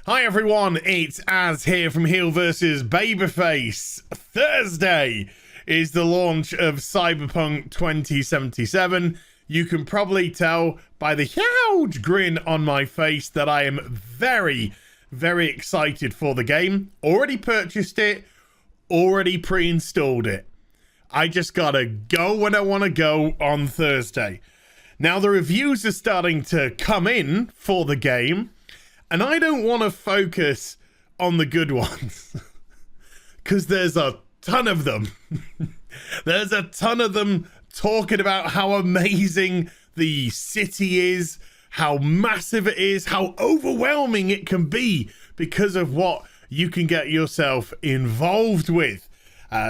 Hi everyone, it's Az here from HeelvsBabyface. Thursday is the launch of Cyberpunk 2077. You can probably tell by the huge grin on my face that I am very, very excited for the game. Already purchased it, already pre-installed it. I just gotta go when I want to go on Thursday. Now the reviews are starting to come in for the game, and I don't want to focus on the good ones because there's a ton of them. There's a ton of them talking about how amazing the city is, how massive it is, how overwhelming it can be because of what you can get yourself involved with.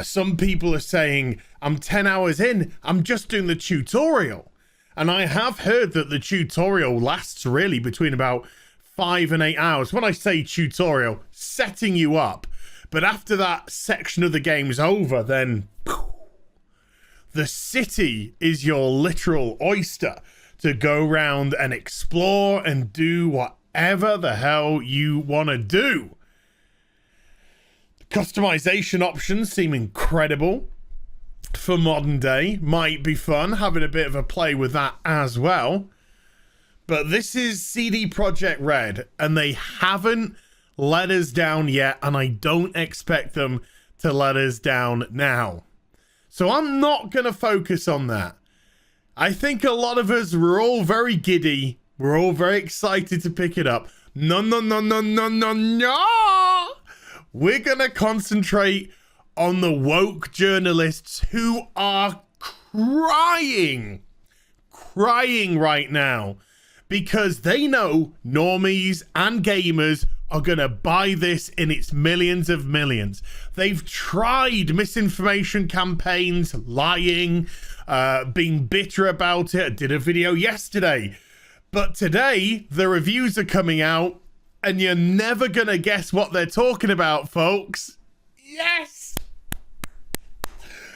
Some people are saying, I'm 10 hours in, I'm just doing the tutorial. And I have heard that the tutorial lasts really between about 5 and 8 hours. When I say tutorial, setting you up. But after that section of the game's over, then the city is your literal oyster to go around and explore and do whatever the hell you want to do. Customization options seem incredible for modern day. Might be fun having a bit of a play with that as well. But this is CD Projekt Red, and they haven't let us down yet, and I don't expect them to let us down now. So I'm not going to focus on that. I think a lot of us were all very giddy. We're all very excited to pick it up. No. We're going to concentrate on the woke journalists who are crying right now because they know normies and gamers are going to buy this in its millions of millions. They've tried misinformation campaigns, lying, being bitter about it. I did a video yesterday. But today, the reviews are coming out, and you're never going to guess what they're talking about, folks. Yes!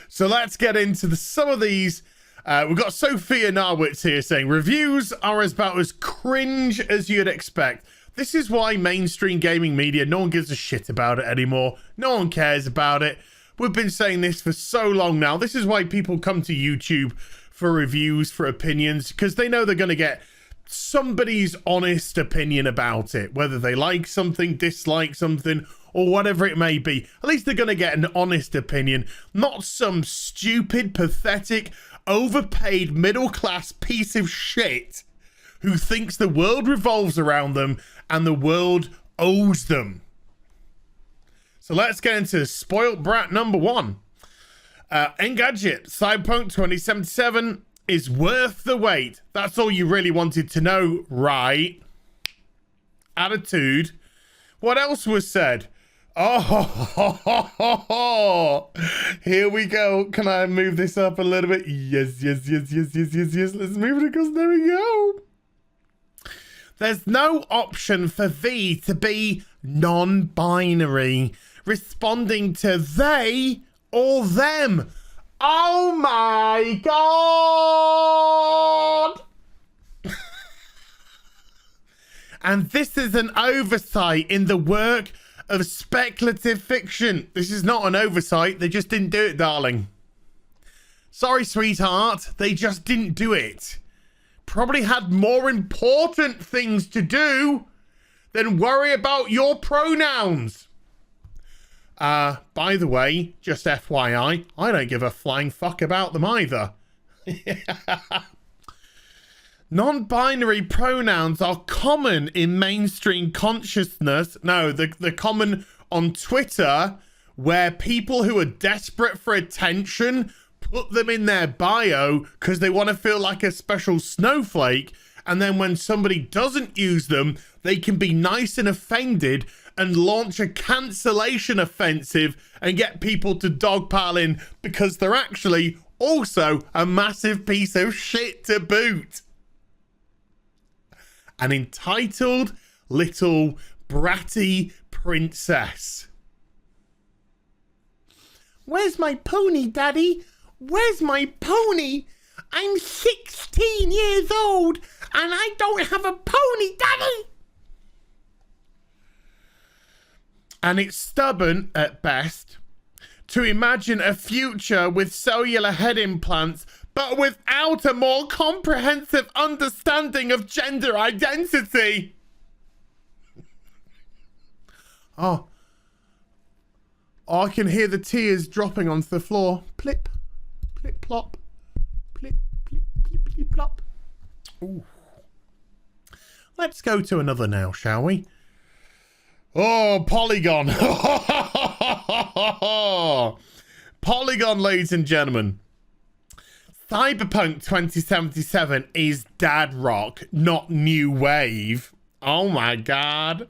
So let's get into some of these. We've got Sophia Narwitz here saying, reviews are about as cringe as you'd expect. This is why mainstream gaming media, no one gives a shit about it anymore. No one cares about it. We've been saying this for so long now. This is why people come to YouTube for reviews, for opinions, because they know they're going to get somebody's honest opinion about it, whether they like something, dislike something, or whatever it may be. At least they're going to get an honest opinion, not some stupid, pathetic, overpaid middle-class piece of shit who thinks the world revolves around them and the world owes them. So let's get into spoilt brat number one. Engadget, Cyberpunk 2077 is worth the wait. That's all you really wanted to know, right? Attitude. What else was said? Oh, here we go. Can I move this up a little bit? Yes. Let's move it across. There we go. There's no option for V to be non-binary, responding to they or them. Oh my God! And this is an oversight in the work of speculative fiction. This is not an oversight. They just didn't do it, darling. Sorry, sweetheart. They just didn't do it. Probably had more important things to do than worry about your pronouns. By the way, just FYI, I don't give a flying fuck about them either. Non-binary pronouns are common in mainstream consciousness. No, they're common on Twitter, where people who are desperate for attention put them in their bio because they want to feel like a special snowflake. And then when somebody doesn't use them, they can be nice and offended and launch a cancellation offensive and get people to dogpile in because they're actually also a massive piece of shit to boot. An entitled little bratty princess. Where's my pony, Daddy? Where's my pony? I'm 16 years old and I don't have a pony, Daddy. and it's stubborn at best to imagine a future with cellular head implants, but without a more comprehensive understanding of gender identity. Oh, I can hear the tears dropping onto the floor. Plip, plip, plop, plip, plip, plip, plip, plop. Ooh. Let's go to another now, shall we? Oh, Polygon. Polygon, ladies and gentlemen. Cyberpunk 2077 is dad rock, not new wave. Oh my god.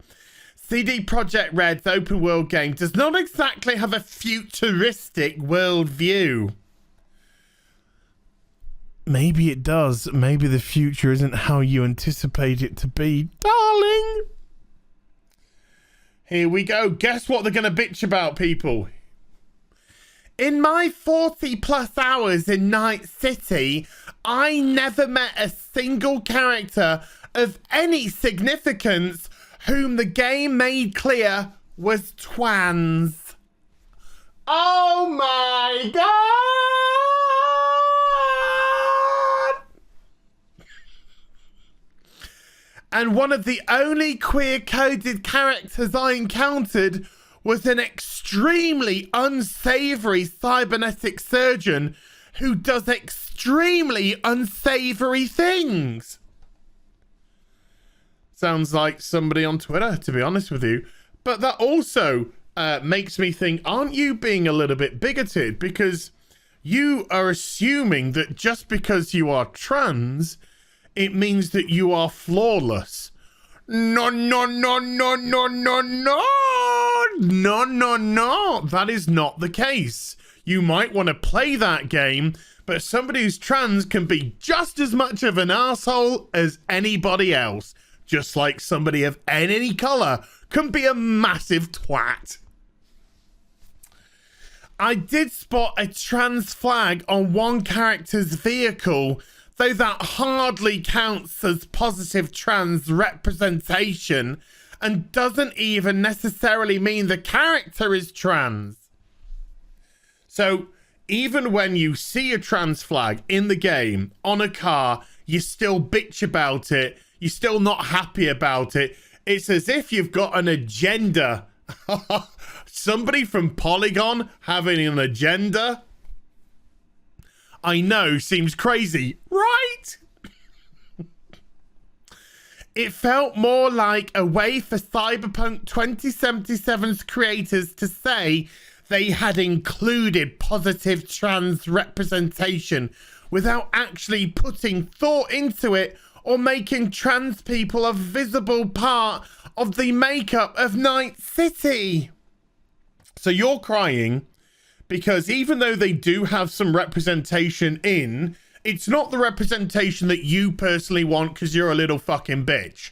CD Projekt Red's open world game does not exactly have a futuristic worldview. Maybe it does. Maybe the future isn't how you anticipate it to be. Darling! Here we go. Guess what they're going to bitch about, people? In my 40 plus hours in Night City, I never met a single character of any significance whom the game made clear was twans. Oh my god! And one of the only queer-coded characters I encountered was an extremely unsavory cybernetic surgeon who does extremely unsavory things. Sounds like somebody on Twitter, to be honest with you. But that also makes me think, aren't you being a little bit bigoted? Because you are assuming that just because you are trans, it means that you are flawless. No, no, no, no, no, no, no. No, no, no. That is not the case. You might want to play that game, but somebody who's trans can be just as much of an asshole as anybody else. Just like somebody of any colour can be a massive twat. I did spot a trans flag on one character's vehicle, though that hardly counts as positive trans representation and doesn't even necessarily mean the character is trans. So even when you see a trans flag in the game on a car, you still bitch about it. You're still not happy about it. It's as if you've got an agenda. Somebody from Polygon having an agenda? I know, seems crazy, right? It felt more like a way for Cyberpunk 2077's creators to say they had included positive trans representation without actually putting thought into it or making trans people a visible part of the makeup of Night City. So you're crying because even though they do have some representation in, it's not the representation that you personally want because you're a little fucking bitch.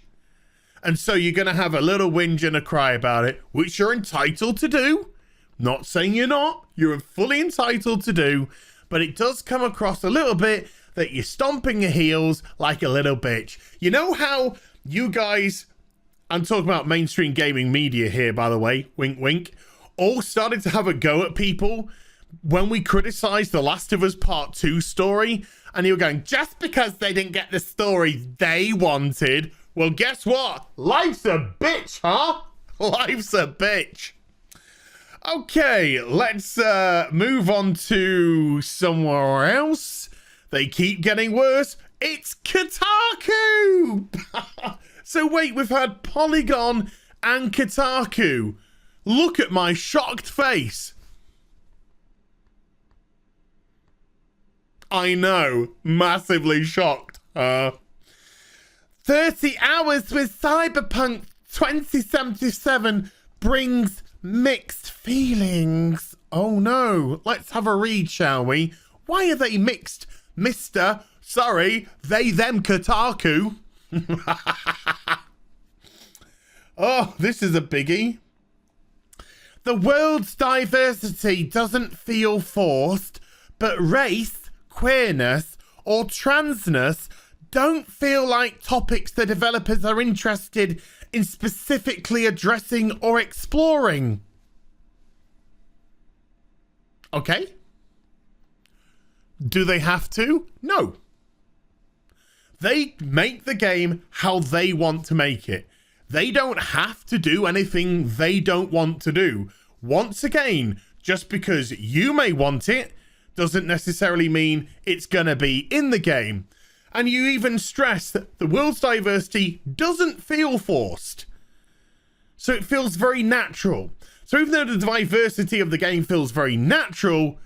And so you're going to have a little whinge and a cry about it, which you're entitled to do. Not saying you're not. You're fully entitled to do. But it does come across a little bit that you're stomping your heels like a little bitch. You know how you guys, I'm talking about mainstream gaming media here, by the way, wink, wink, all started to have a go at people when we criticized The Last of Us Part 2 story, and you were going, just because they didn't get the story they wanted, well, guess what? Life's a bitch, huh? Life's a bitch. Okay, let's move on to somewhere else. They keep getting worse. It's Kotaku! So wait, we've had Polygon and Kotaku. Look at my shocked face. I know, massively shocked. 30 hours with Cyberpunk 2077 brings mixed feelings. Oh no, let's have a read, shall we? Why are they mixed, Mr. Sorry, they, them, Kotaku. Oh, this is a biggie. The world's diversity doesn't feel forced, but race, queerness, or transness don't feel like topics the developers are interested in specifically addressing or exploring. Okay. Do they have to? No. They make the game how they want to make it. They don't have to do anything they don't want to do. Once again, just because you may want it doesn't necessarily mean it's going to be in the game. And you even stress that the world's diversity doesn't feel forced. So it feels very natural. So even though the diversity of the game feels very natural,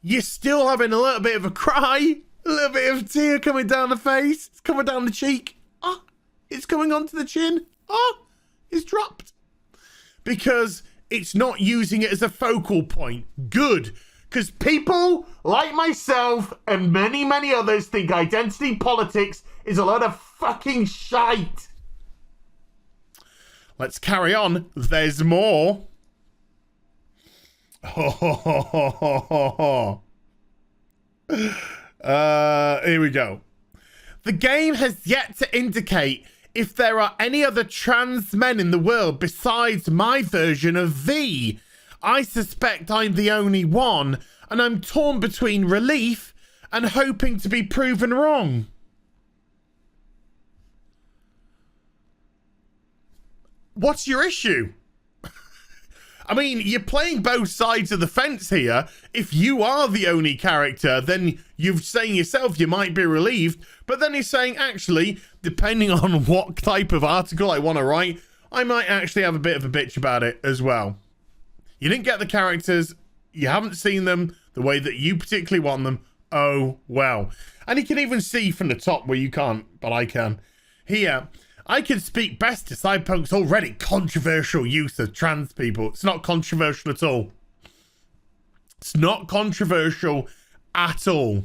you're still having a little bit of a cry, a little bit of a tear coming down the face, it's coming down the cheek. Oh, it's coming onto the chin. Oh, it's dropped. Because it's not using it as a focal point. Good. Because people like myself and many, many others think identity politics is a lot of fucking shite. Let's carry on. There's more. Here we go. The game has yet to indicate if there are any other trans men in the world besides my version of V. I suspect I'm the only one, and I'm torn between relief and hoping to be proven wrong. What's your issue? I mean, you're playing both sides of the fence here. If you are the only character, then you're saying yourself you might be relieved, but then you're saying, actually, depending on what type of article I want to write, I might actually have a bit of a bitch about it as well. You didn't get the characters, you haven't seen them the way that you particularly want them. Oh, well. And you can even see from the top where you can't, but I can. Here, I can speak best to Cyberpunk's already controversial use of trans people. It's not controversial at all. It's not controversial at all.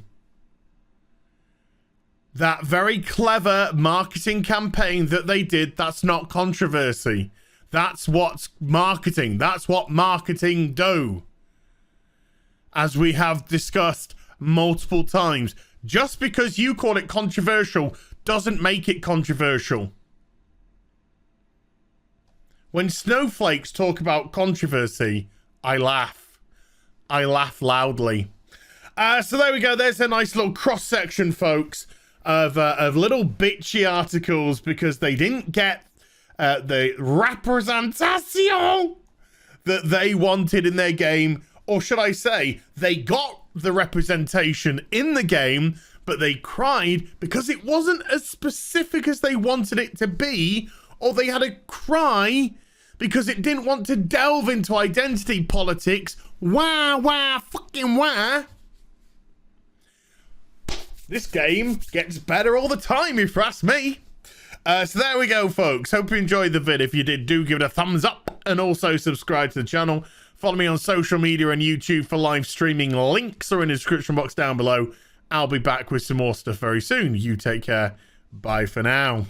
That very clever marketing campaign that they did, that's not controversy. That's what's marketing. That's what marketing do. As we have discussed multiple times. Just because you call it controversial doesn't make it controversial. When snowflakes talk about controversy, I laugh. I laugh loudly. So there we go. There's a nice little cross-section, folks, of little bitchy articles because they didn't get the representation that they wanted in their game. Or should I say, they got the representation in the game, but they cried because it wasn't as specific as they wanted it to be, or they had a cry because it didn't want to delve into identity politics. Wah, wah, fucking wah. This game gets better all the time, if you ask me. So there we go, folks. Hope you enjoyed the vid. If you did, do give it a thumbs up and also subscribe to the channel. Follow me on social media and YouTube for live streaming. Links are in the description box down below. I'll be back with some more stuff very soon. You take care. Bye for now.